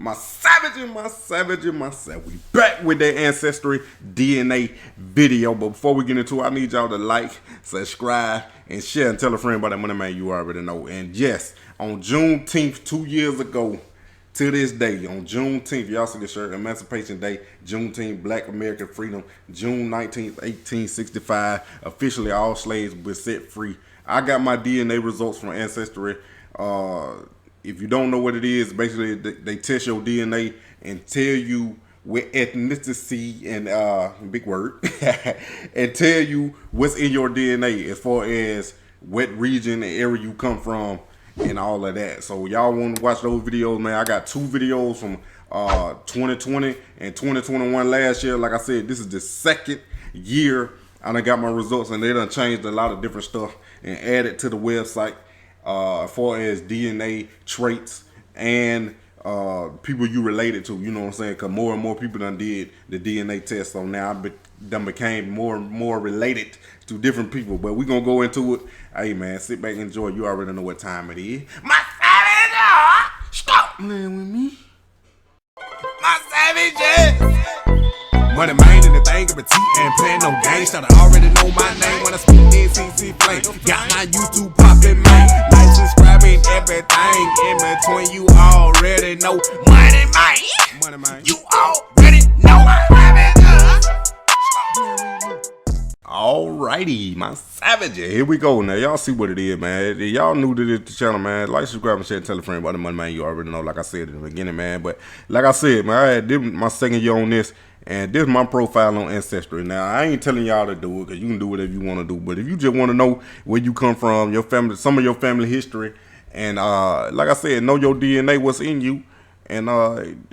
My savage. We back with that Ancestry DNA video. But before we get into it, I need y'all to like, subscribe, and share, and tell a friend about that Moneymane you already know. And yes, on Juneteenth, 2 years ago, to this day, on Juneteenth, y'all see the shirt, Emancipation Day, Juneteenth, Black American Freedom, June 19th, 1865, officially all slaves were set free. I got my DNA results from Ancestry. If you don't know what it is, basically they test your DNA and tell you what ethnicity and big word and tell you what's in your DNA as far as what region and area you come from and all of that. So y'all want to watch those videos, man? I got 2 videos from 2020 and 2021 last year. Like I said, this is the second year I done got my results, and they done changed a lot of different stuff and added to the website. As far as DNA traits and people you related to, you know what I'm saying? Because more and more people done did the DNA test, so now I done became more and more related to different people. But we gonna go into it. Hey man, sit back and enjoy. You already know what time it is. My savage, stop playing with me. My savage. Moneymane in the thing of a T and playing no games. Should I already know my name when I speak NCC flame. Got my YouTube poppin', man. Like, subscribing, everything in between. You already know Moneymane. You already know my savage. Alrighty, my savage. Here we go now. Y'all see what it is, man. Y'all new to this channel, man. Like, subscribe, and share, and tell a friend about the Moneymane. You already know, like I said in the beginning, man. But like I said, man, I had my second year on this. And this is my profile on Ancestry. Now, I ain't telling y'all to do it, because you can do whatever you want to do. But if you just want to know where you come from, your family, some of your family history, and like I said, know your DNA, what's in you, and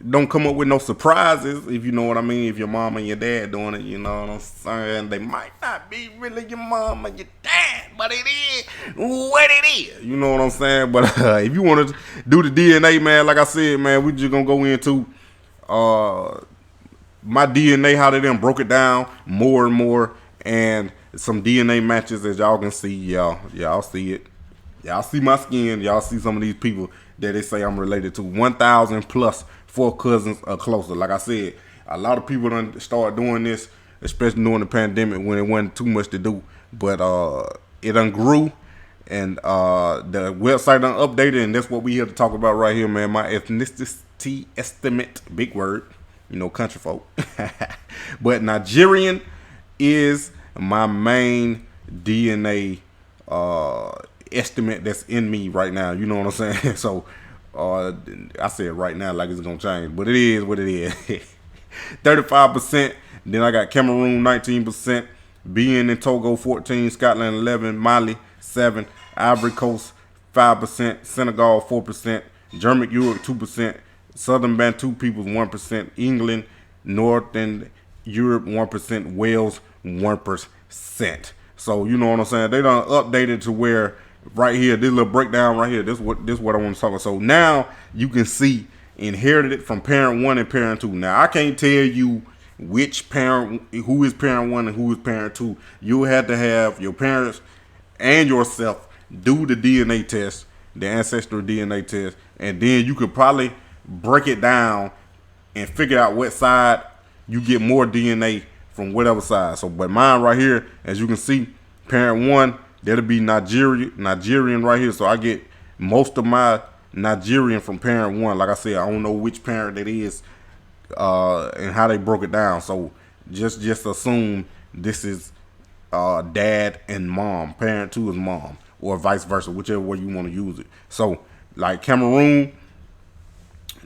don't come up with no surprises, if you know what I mean. If your mom and your dad doing it, you know what I'm saying. They might not be really your mom and your dad, but it is what it is. You know what I'm saying? But if you want to do the DNA, man, like I said, man, we just going to go into my DNA, how they done broke it down more and more, and some DNA matches, as y'all can see. Y'all see it. Y'all see my skin. Y'all see some of these people that they say I'm related to. 1,000 plus 4 cousins or closer. Like I said, a lot of people done start doing this, especially during the pandemic when it wasn't too much to do. But it done grew, and the website done updated, and that's what we here to talk about right here, man. My ethnicity estimate, big word. You know, country folk. But Nigerian is my main DNA estimate that's in me right now. You know what I'm saying? So I said right now like it's gonna change, but it is what it is. 35%. Then I got Cameroon 19%, Benin and Togo 14%, Scotland 11%, Mali 7%, Ivory Coast 5%, Senegal 4%, German Europe 2%. Southern Bantu peoples 1%, England, Northern Europe 1%, Wales 1%. So you know what I'm saying? They done updated to where right here, this little breakdown right here, this what I want to talk about. So now you can see inherited from parent 1 and parent 2. Now I can't tell you which parent, who is parent 1 and who is parent 2. You have to have your parents and yourself do the DNA test, the ancestral DNA test, and then you could probably break it down and figure out what side you get more DNA from whatever side. So, but mine right here, as you can see, parent 1, that'll be Nigerian right here. So I get most of my Nigerian from parent 1. Like I said, I don't know which parent that is and how they broke it down. So just assume this is dad and mom. Parent 2 is mom, or vice versa, whichever way you want to use it. So like Cameroon,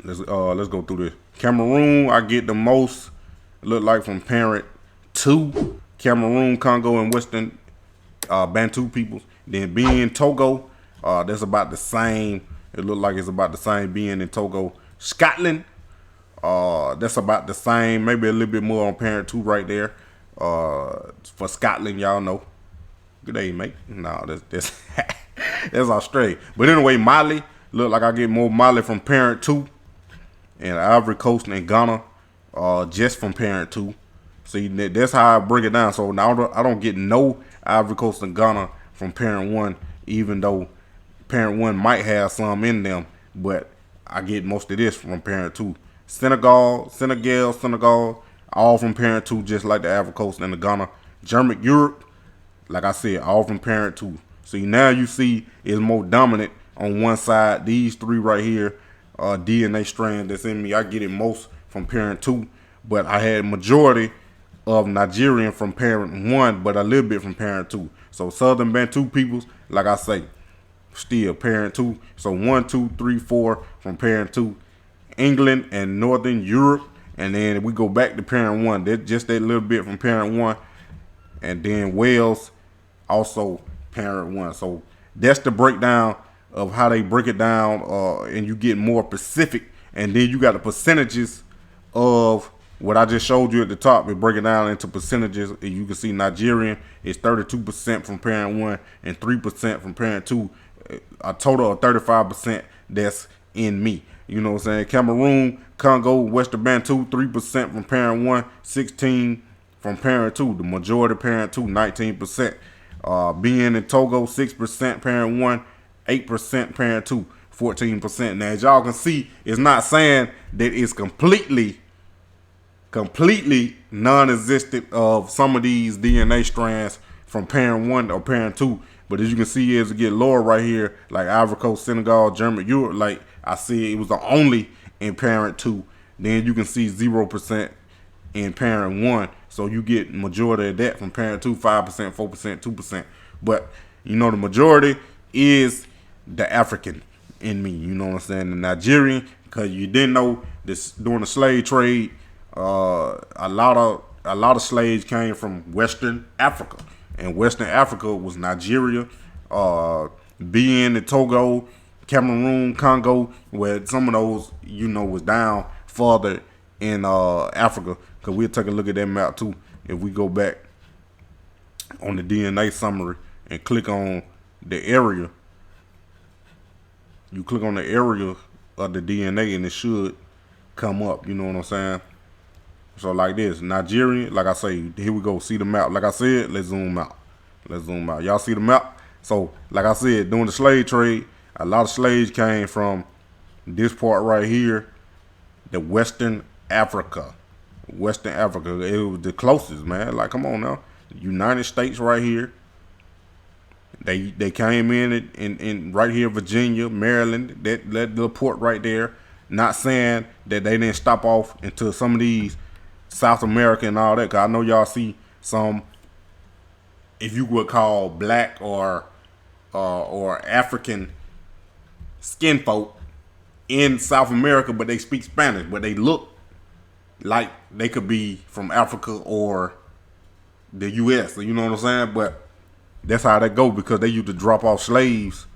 let's go through this. Cameroon, I get the most, look like from parent 2. Cameroon, Congo, and Western Bantu peoples. Then Benin, Togo, that's about the same. It look like it's about the same. Benin and Togo. Scotland, that's about the same. Maybe a little bit more on parent 2 right there. For Scotland, y'all know. Good day, mate. No, that's that's Australia. But anyway, Mali, look like I get more Mali from parent 2. And Ivory Coast and Ghana, just from parent 2. See, that's how I break it down. So now I don't get no Ivory Coast and Ghana from parent 1, even though parent 1 might have some in them. But I get most of this from parent 2. Senegal, all from parent 2, just like the Ivory Coast and the Ghana. German Europe, like I said, all from parent 2. See, now you see it's more dominant on one side. These 3 right here, DNA strand that's in me, I get it most from parent 2, but I had majority of Nigerian from parent 1, but a little bit from parent 2. So Southern Bantu peoples, like I say, still parent 2. So 1, 2, 3, 4 from parent 2. England and Northern Europe, and then we go back to parent 1. That's just that little bit from parent 1, and then Wales also parent 1. So that's the breakdown of how they break it down, and you get more specific, and then you got the percentages of what I just showed you at the top. We break it down into percentages, and you can see Nigerian is 32% from parent 1 and 3% from parent 2. A total of 35% that's in me. You know what I'm saying? Cameroon, Congo, Western Bantu, 3% from parent 1, 16 from parent 2. The majority parent 2, 19%. Being in Togo, 6% parent 1, 8% parent 2, 14%. Now, as y'all can see, it's not saying that it's completely non-existent of some of these DNA strands from parent 1 or parent 2. But as you can see, as it get lower right here, like Ivory Coast, Senegal, German, Europe, like I said, it was the only in parent 2. Then you can see 0% in parent 1. So you get majority of that from parent 2, 5%, 4%, 2%. But, you know, the majority is the African in me. You know what I'm saying? The Nigerian, because you didn't know this during the slave trade, a lot of slaves came from Western Africa. And Western Africa was Nigeria, Benin, and Togo, Cameroon, Congo, where some of those, you know, was down farther in Africa. Because we'll take a look at that map too. If we go back on the DNA summary and click on the area, you click on the area of the DNA and it should come up. You know what I'm saying? So like this, Nigerian, like I say, here we go. See the map. Like I said, let's zoom out. Let's zoom out. Y'all see the map? So like I said, during the slave trade, a lot of slaves came from this part right here, the Western Africa. Western Africa. It was the closest, man. Like, come on now. United States right here. They came in right here, Virginia, Maryland, that little port right there. Not saying that they didn't stop off into some of these South America and all that, because I know y'all see some, if you would call black or African skin folk in South America, but they speak Spanish, but they look like they could be from Africa or the U.S. You know what I'm saying? But that's how that go, because they used to drop off slaves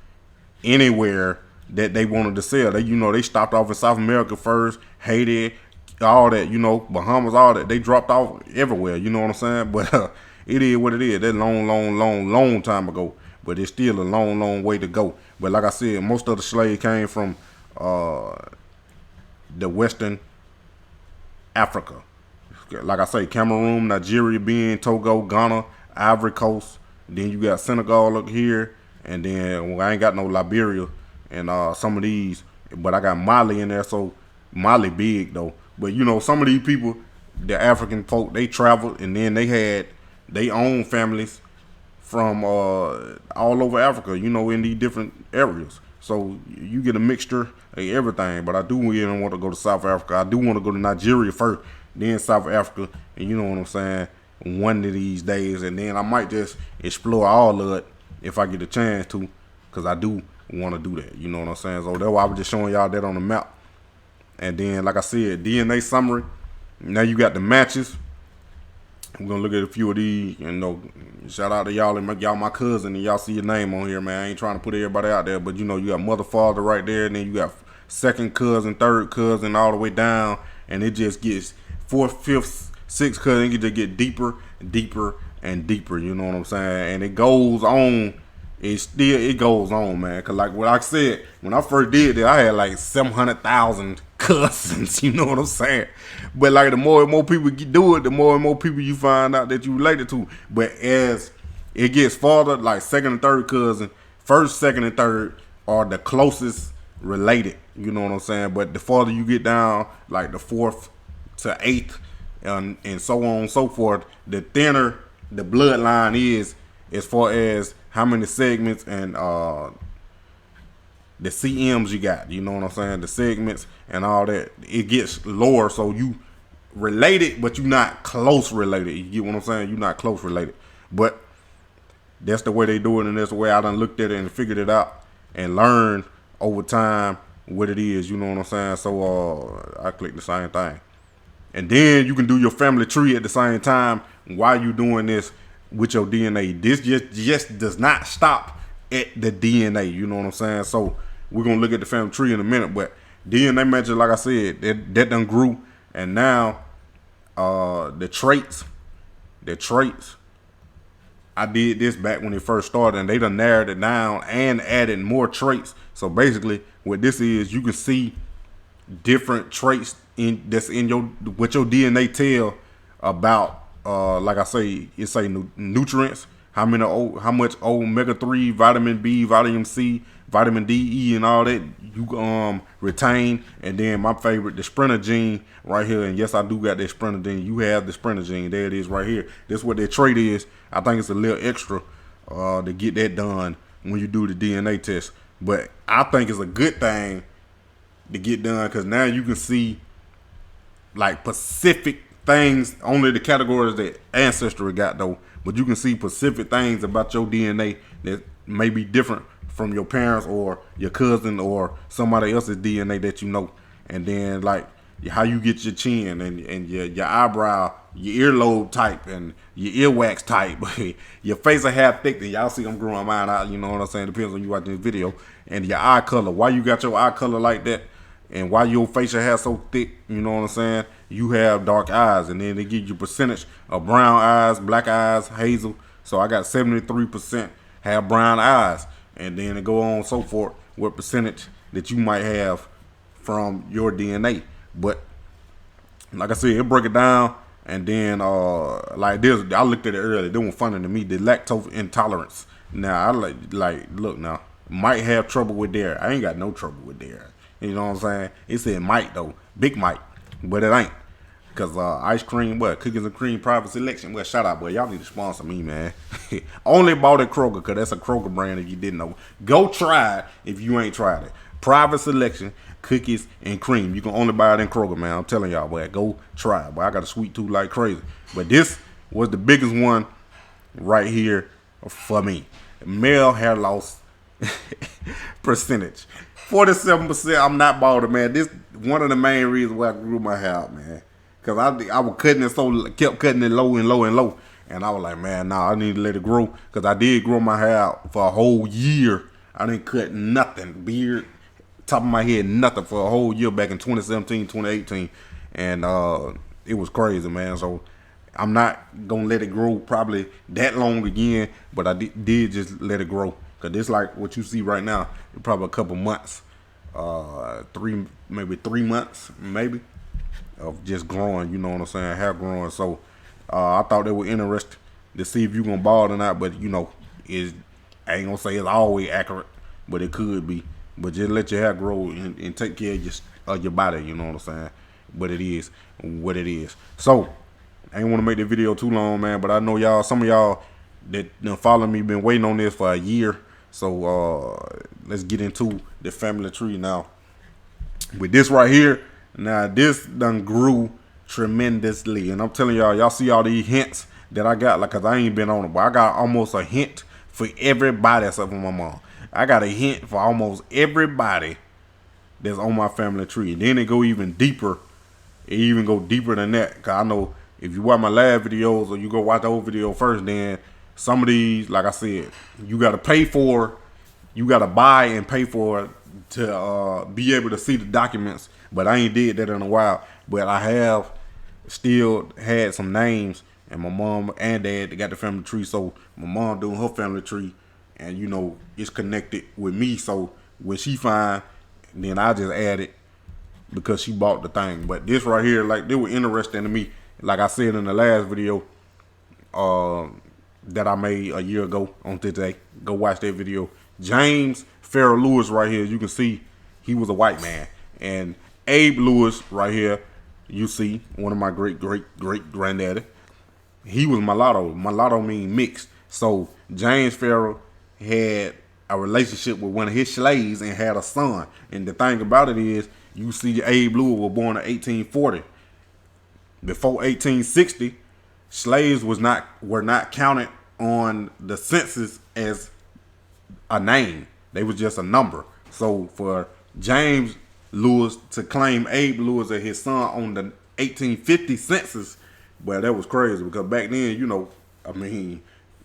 anywhere that they wanted to sell. They, you know, they stopped off in South America first, Haiti, all that, you know, Bahamas, all that. They dropped off everywhere, you know what I'm saying? But it is what it is. That's long time ago. But it's still a long way to go. But like I said, most of the slaves came from the Western Africa. Like I say, Cameroon, Nigeria, Benin, Togo, Ghana, Ivory Coast. Then you got Senegal up here. And then, well, I ain't got no Liberia and some of these. But I got Mali in there, so Mali big, though. But, you know, some of these people, the African folk, they traveled, and then they had their own families from all over Africa, you know, in these different areas. So you get a mixture of everything. But I do want to go to South Africa. I do want to go to Nigeria first, then South Africa, and you know what I'm saying, one of these days. And then I might just explore all of it if I get a chance to, because I do want to do that. You know what I'm saying? So that's why I was just showing y'all that on the map. And then, like I said, DNA summary. Now you got the matches. We're going to look at a few of these. You know, shout out to y'all and y'all my cousin. And y'all see your name on here, man. I ain't trying to put everybody out there. But, you know, you got mother, father right there. And then you got second cousin, third cousin, all the way down. And it just gets fourth, fifth, sixth cousin. It just get deeper, deeper, and deeper. You know what I'm saying? And it goes on. It goes on, man. Cause like what I said, when I first did that, I had like 700,000 cousins. You know what I'm saying? But like the more and more people do it, the more and more people you find out that you related to. But as it gets farther, like second and third cousin, first, second, and third are the closest related. You know what I'm saying? But the farther you get down, like the 4th to 8th, and so on and so forth, the thinner the bloodline is as far as how many segments and the CMs you got. You know what I'm saying? The segments and all that. It gets lower, so you related, but you're not close related. You get what I'm saying? You're not close related. But that's the way they do it, and that's the way I done looked at it and figured it out and learned over time what it is. You know what I'm saying? So I click the same thing. And then you can do your family tree at the same time while you doing this with your DNA. This just does not stop at the DNA. You know what I'm saying? So we're going to look at the family tree in a minute. But DNA matches, like I said, that done grew. And now the traits, I did this back when it first started, and they done narrowed it down and added more traits. So basically what this is, you can see different traits that's in your what your DNA tell about like I say, it say nutrients, how much omega-3, vitamin B, vitamin C, vitamin D, E, and all that you retain. And then my favorite, the sprinter gene right here. And yes, I do got that sprinter gene. You have the sprinter gene. There it is right here. That's what that trait is. I think it's a little extra to get that done when you do the DNA test. But I think it's a good thing to get done, because now you can see like specific things, only the categories that Ancestry got though, but you can see specific things about your DNA that may be different from your parents or your cousin or somebody else's DNA that you know. And then like how you get your chin and your eyebrow, your earlobe type and your earwax type, your facial hair thick. And y'all see I'm growing mine out, you know what I'm saying? Depends on you watching this video. And your eye color, why you got your eye color like that, and why your facial hair so thick, you know what I'm saying? You have dark eyes, and then they give you percentage of brown eyes, black eyes, hazel. So I got 73% have brown eyes, and then it go on so forth what percentage that you might have from your DNA. But like I said, it break it down, and then like this, I looked at it earlier. They were funny to me. The lactose intolerance. Now I like look now, might have trouble with dairy. I ain't got no trouble with dairy. You know what I'm saying? It said might though, big might, but it ain't. Cause ice cream, cookies and cream private selection. Well, shout out, boy. Y'all need to sponsor me, man. Only bought at Kroger, cause that's a Kroger brand. If you didn't know, go try it if you ain't tried it. Private selection, cookies and cream. You can only buy it in Kroger, man. I'm telling y'all, boy. Go try it, boy. I got a sweet tooth like crazy. But this was the biggest one right here for me. Male hair loss percentage. 47%. I'm not balding, man. This one of the main reasons why I grew my hair out, man. Cause I was cutting it kept cutting it low and low and low, and I was like, man, nah, I need to let it grow. Cause I did grow my hair out for a whole year. I didn't cut nothing, beard, top of my head, nothing for a whole year back in 2017, 2018, and it was crazy, man. So I'm not gonna let it grow probably that long again, but I did just let it grow. Cause it's like what you see right now, probably a couple months, maybe 3 months, maybe, of just growing, you know what I'm saying, hair growing. So I thought they were interesting to see if you gonna bald or not, but you know, I ain't gonna say it's always accurate, but it could be. But just let your hair grow and take care of your body, you know what I'm saying. But it is what it is. So I ain't want to make the video too long, man, but I know y'all, some of y'all that follow me, been waiting on this for a year. So let's get into the family tree now. With this right here, now this done grew tremendously, and I'm telling y'all see all these hints that I got, like, cause I ain't been on it, but I got almost a hint for everybody except for my mom. I got a hint for almost everybody that's on my family tree, and then it go even deeper. It even go deeper than that, cause I know if you watch my last videos or you go watch the old video first, then some of these, like I said, you gotta pay for, you gotta buy and pay for it to be able to see the documents. But I ain't did that in a while. But I have still had some names, and my mom and dad, they got the family tree. So my mom doing her family tree, and you know, it's connected with me. So when she find, then I just add it because she bought the thing. But this right here, like, they were interesting to me. Like I said in the last video that I made a year ago on today, go watch that video. James Farrell Lewis right here, you can see he was a white man. And Abe Lewis right here, you see, one of my great granddaddy, he was mulatto. Mulatto mean mixed. So James Farrell had a relationship with one of his slaves and had a son. And the thing about it is, you see Abe Lewis was born in 1840. Before 1860, slaves were not counted on the census as a name. They was just a number. So for James Lewis to claim Abe Lewis as his son on the 1850 census, well, that was crazy because back then,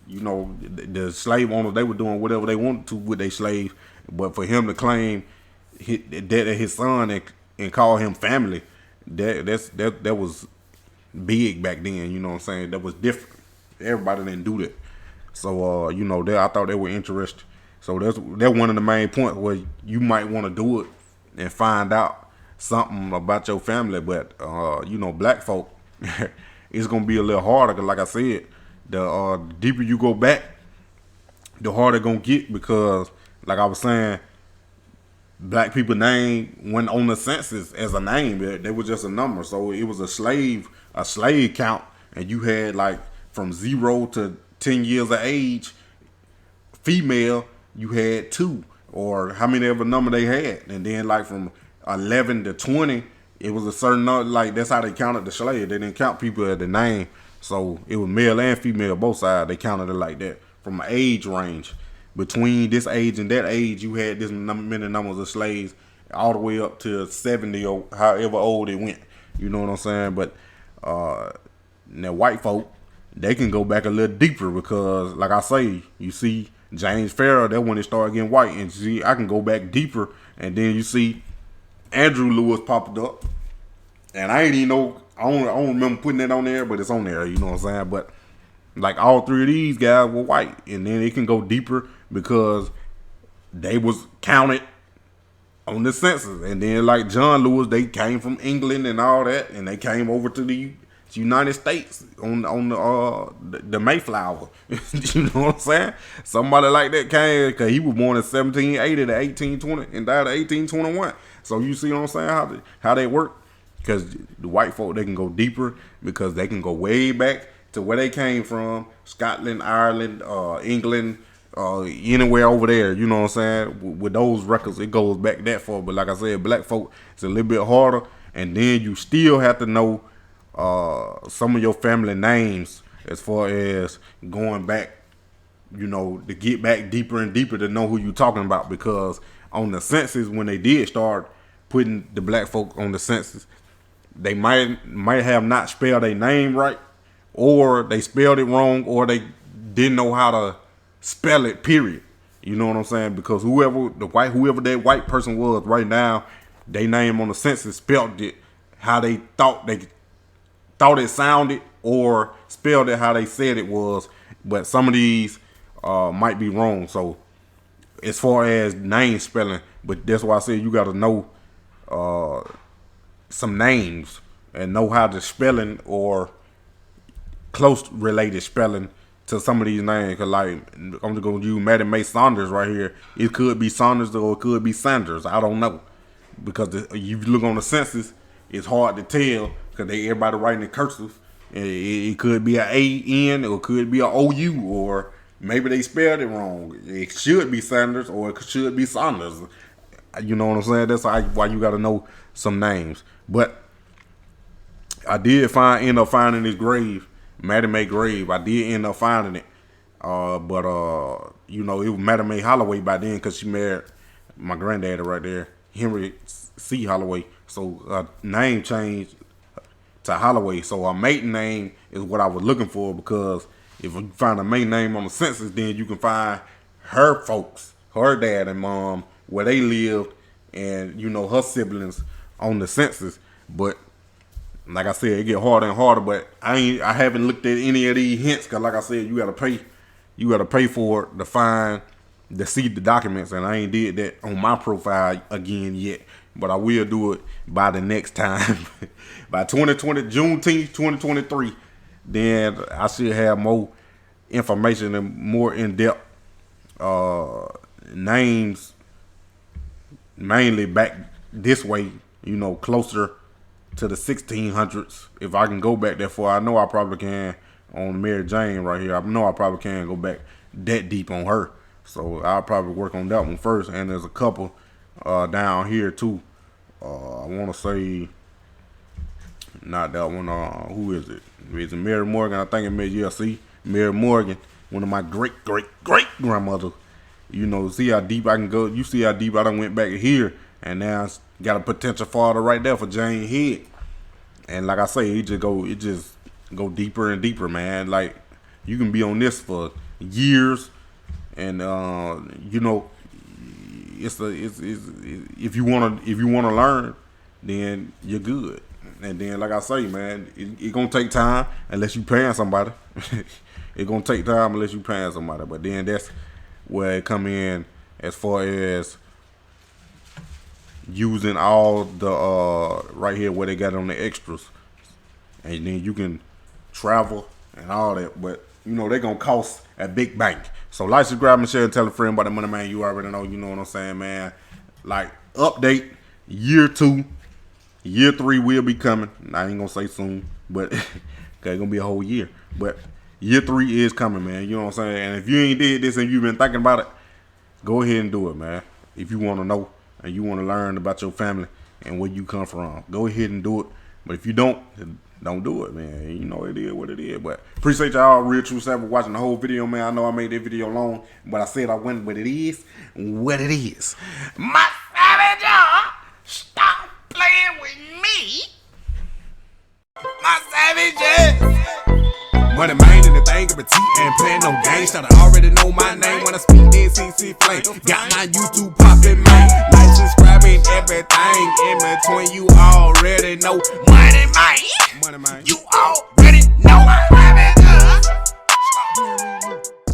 the slave owners, they were doing whatever they wanted to with their slaves. But for him to claim that as his son and call him family, that was big back then. You know what I'm saying? That was different. Everybody didn't do that. So I thought they were interesting. So that's one of the main points where you might want to do it and find out something about your family. But black folk, it's gonna be a little harder. Cause like I said, the deeper you go back, the harder it's gonna get because, like I was saying, black people name went on the census as a name. They was just a number. So it was a slave count, and you had like from 0 to 10 years of age, female, you had 2 or how many ever number they had, and then like from 11 to 20, it was a certain number. Like that's how they counted the slave. They didn't count people at the name. So it was male and female, both sides. They counted it like that from an age range. Between this age and that age, you had this many numbers of slaves all the way up to 70 or however old it went. You know what I'm saying? But now white folk, they can go back a little deeper because, like I say, you see James Farrell, that when it started getting white. And see, I can go back deeper. And then you see Andrew Lewis popped up. And I ain't even know, I don't remember putting that on there, but it's on there, you know what I'm saying? But like all 3 of these guys were white. And then it can go deeper because they was counted on the census. And then like John Lewis, they came from England and all that. And they came over to the United States on the Mayflower. You know what I'm saying? Somebody like that came because he was born in 1780 to 1820 and died in 1821. So you see what I'm saying? How they work? Because the white folk, they can go deeper because they can go way back to where they came from, Scotland, Ireland, England, anywhere over there. You know what I'm saying? With those records, it goes back that far. But like I said, black folk, it's a little bit harder. And then you still have to know some of your family names as far as going back, to get back deeper and deeper to know who you're talking about. Because on the census, when they did start putting the black folk on the census, they might have not spelled their name right, or they spelled it wrong, or they didn't know how to spell it, period. You know what I'm saying? Because whoever that white person was right now, they name on the census spelled it how they thought it sounded, or spelled it how they said it was. But some of these might be wrong. So as far as name spelling, but that's why I said you got to know some names and know how to spelling or close related spelling to some of these names. Cause like I'm just gonna use Moneymane Saunders right here. It could be Saunders or it could be Sanders. I don't know, because you look on the census, it's hard to tell because everybody writing in cursive. It could be an A-N or it could be an O-U, or maybe they spelled it wrong. It should be Sanders or it should be Saunders. You know what I'm saying? That's why you got to know some names. But I did end up finding this grave, Moneymane grave. I did end up finding it. But it was Moneymane Holloway by then because she married my granddaddy right there, Henry C. Holloway. So name changed to Holloway. So a maiden name is what I was looking for, because if you find a maiden name on the census, then you can find her folks, her dad and mom, where they lived, and her siblings on the census. But like I said, it get harder and harder. But I haven't looked at any of these hints, because like I said, you gotta pay for it to see the documents, and I ain't did that on my profile again yet. But I will do it by the next time. By Juneteenth 2023, then I should have more information and more in-depth names mainly back this way, you know, closer to the 1600s. If I can go back that far, I know I probably can on Mary Jane right here. I know I probably can go back that deep on her. So I'll probably work on that one first. And there's a couple down here too. I want to say, not that one. Who is it? Is it Mary Morgan? I think it may. Yeah, see, Mary Morgan, one of my great grandmothers. You know, see how deep I can go. You see how deep I done went back here, and now it's got a potential father right there for Jane Head. And like I say, it just go deeper and deeper, man. Like you can be on this for years, and you know, it's if you wanna learn, then you're good. And then, like I say, man, it gonna take time unless you paying somebody. It gonna take time unless you paying somebody. But then that's where it come in as far as using all the right here where they got on the extras, and then you can travel and all that. But you know they gonna cost a big bank. So like, subscribe, and share, and tell a friend about the Moneymane. You already know. You know what I'm saying, man. Like update year 2. Year 3 will be coming. I ain't gonna say soon, but it's gonna be a whole year. But year 3 is coming, man. You know what I'm saying? And if you ain't did this and you've been thinking about it, go ahead and do it, man. If you want to know and you want to learn about your family and where you come from, go ahead and do it. But if you don't do it, man. You know it is what it is. But appreciate y'all, Real True Savage, watching the whole video, man. I know I made that video long, but I said I went, but it is what it is. My savage, y'all, stop playing with me. My savages. Moneymane in the thing of a T and playing no games. Should I already know my name when I speak in CC Flame. Got my YouTube poppin', man. Like, subscribing, everything in between. You already know Moneymane. You all